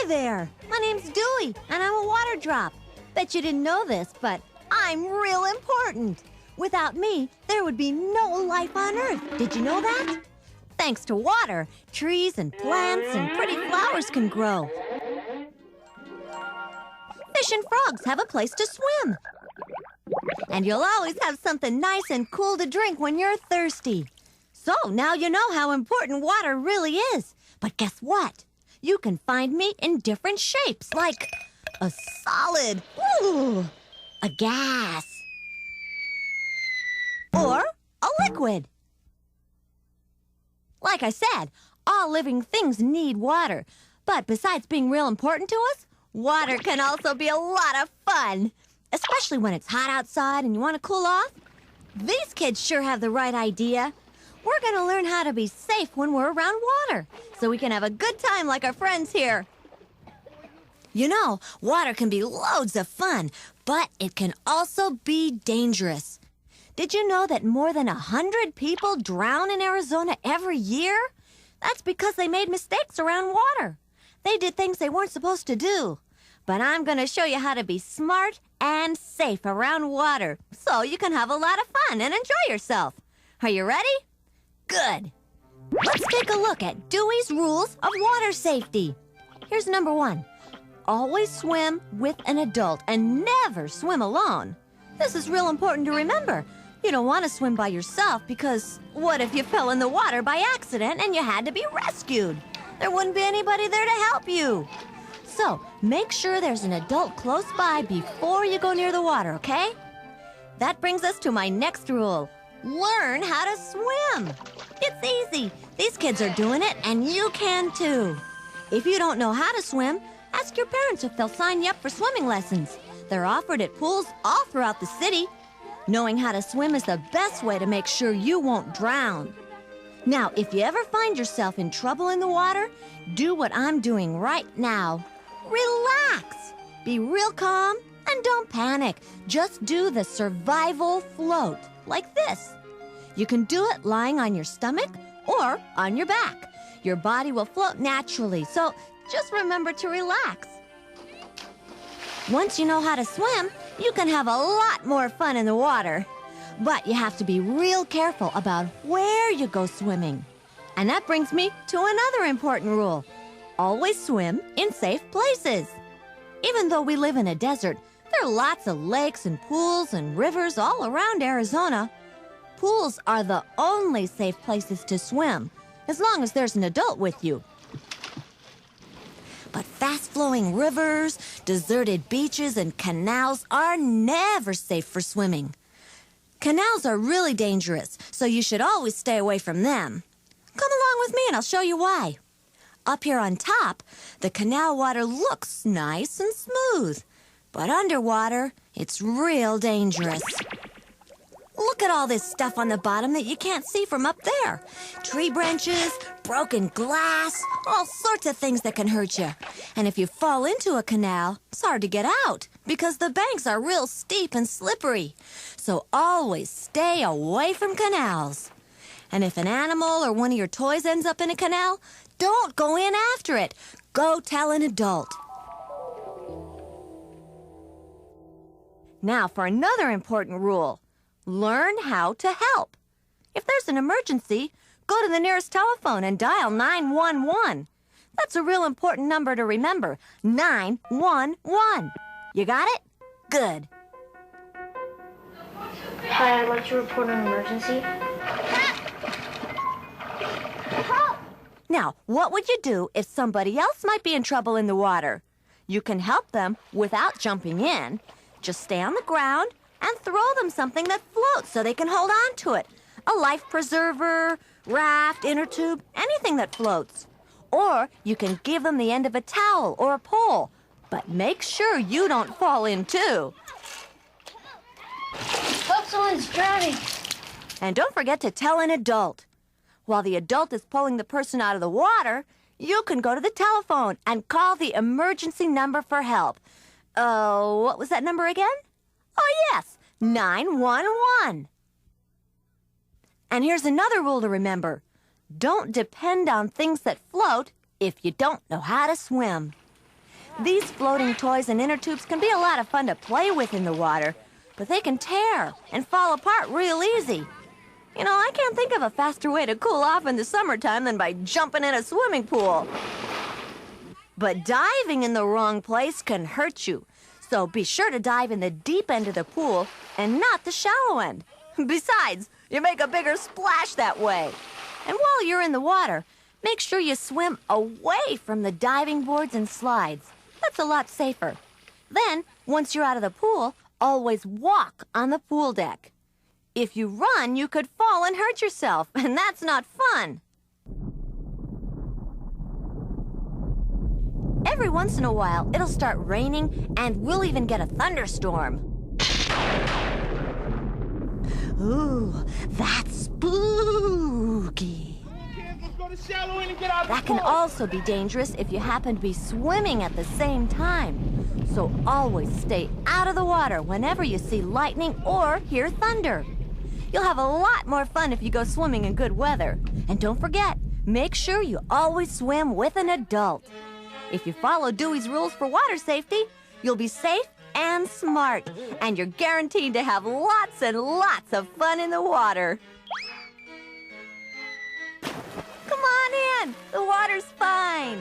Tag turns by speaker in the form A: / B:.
A: there! My name's Dewey, and I'm a water drop. Bet you didn't know this, but I'm real important. Without me, there would be no life on Earth. Did you know that? Thanks to water, trees and plants and pretty flowers can grow. Fish and frogs have a place to swim. And you'll always have something nice and cool to drink when you're thirsty. So now you know how important water really is. But guess what? You can find me in different shapes, like a solid, a gas, or a liquid. Like I said, all living things need water. But besides being real important to us, water can also be a lot of fun. Especially when it's hot outside and you want to cool off. These kids sure have the right idea. We're going to learn how to be safe when we're around water, so we can have a good time like our friends here. You know, water can be loads of fun, but it can also be dangerous. Did you know that more than 100 people drown in Arizona every year? That's because they made mistakes around water. They did things they weren't supposed to do. But I'm going to show you how to be smart and safe around water, so you can have a lot of fun and enjoy yourself. Are you ready? Good. Let's take a look at Dewey's rules of water safety. Here's number 1. Always swim with an adult and never swim alone. This is real important to remember. You don't want to swim by yourself because what if you fell in the water by accident and you had to be rescued? There wouldn't be anybody there to help you. So, make sure there's an adult close by before you go near the water, okay? That brings us to my next rule. Learn how to swim. It's easy. These kids are doing it, and you can too. If you don't know how to swim, ask your parents if they'll sign you up for swimming lessons. They're offered at pools all throughout the city. Knowing how to swim is the best way to make sure you won't drown. Now, if you ever find yourself in trouble in the water, do what I'm doing right now. Relax. Be real calm and don't panic. Just do the survival float, like this. You can do it lying on your stomach or on your back. Your body will float naturally, so just remember to relax. Once you know how to swim, you can have a lot more fun in the water. But you have to be real careful about where you go swimming. And that brings me to another important rule. Always swim in safe places. Even though we live in a desert, there are lots of lakes and pools and rivers all around Arizona. Pools are the only safe places to swim, as long as there's an adult with you. But fast-flowing rivers, deserted beaches, and canals are never safe for swimming. Canals are really dangerous, so you should always stay away from them. Come along with me and I'll show you why. Up here on top, the canal water looks nice and smooth. But underwater, it's real dangerous. Look at all this stuff on the bottom that you can't see from up there. Tree branches, broken glass, all sorts of things that can hurt you. And if you fall into a canal, it's hard to get out because the banks are real steep and slippery. So always stay away from canals. And if an animal or one of your toys ends up in a canal, don't go in after it. Go tell an adult. Now for another important rule. Learn how to help. If there's an emergency, go to the nearest telephone and dial 911. That's a real important number to remember. 911. You got it? Good.
B: Hi, I'd like to report an emergency.
A: Now, what would you do if somebody else might be in trouble in the water? You can help them without jumping in. Just stay on the ground and throw them something that floats so they can hold on to it. A life preserver, raft, inner tube, anything that floats. Or you can give them the end of a towel or a pole. But make sure you don't fall in too.
B: Hope someone's drowning.
A: And don't forget to tell an adult. While the adult is pulling the person out of the water, you can go to the telephone and call the emergency number for help. What was that number again? Oh, yes, 911. And here's another rule to remember. Don't depend on things that float if you don't know how to swim. These floating toys and inner tubes can be a lot of fun to play with in the water, but they can tear and fall apart real easy. You know, I can't think of a faster way to cool off in the summertime than by jumping in a swimming pool. But diving in the wrong place can hurt you, so be sure to dive in the deep end of the pool and not the shallow end. Besides, you make a bigger splash that way. And while you're in the water, make sure you swim away from the diving boards and slides. That's a lot safer. Then, once you're out of the pool, always walk on the pool deck. If you run, you could fall and hurt yourself, and that's not fun. Every once in a while, it'll start raining, and we'll even get a thunderstorm. Ooh, that's spooky. That can also be dangerous if you happen to be swimming at the same time. So always stay out of the water whenever you see lightning or hear thunder. You'll have a lot more fun if you go swimming in good weather. And don't forget, make sure you always swim with an adult. If you follow Dewey's rules for water safety, you'll be safe and smart, and you're guaranteed to have lots and lots of fun in the water. Come on in, the water's fine.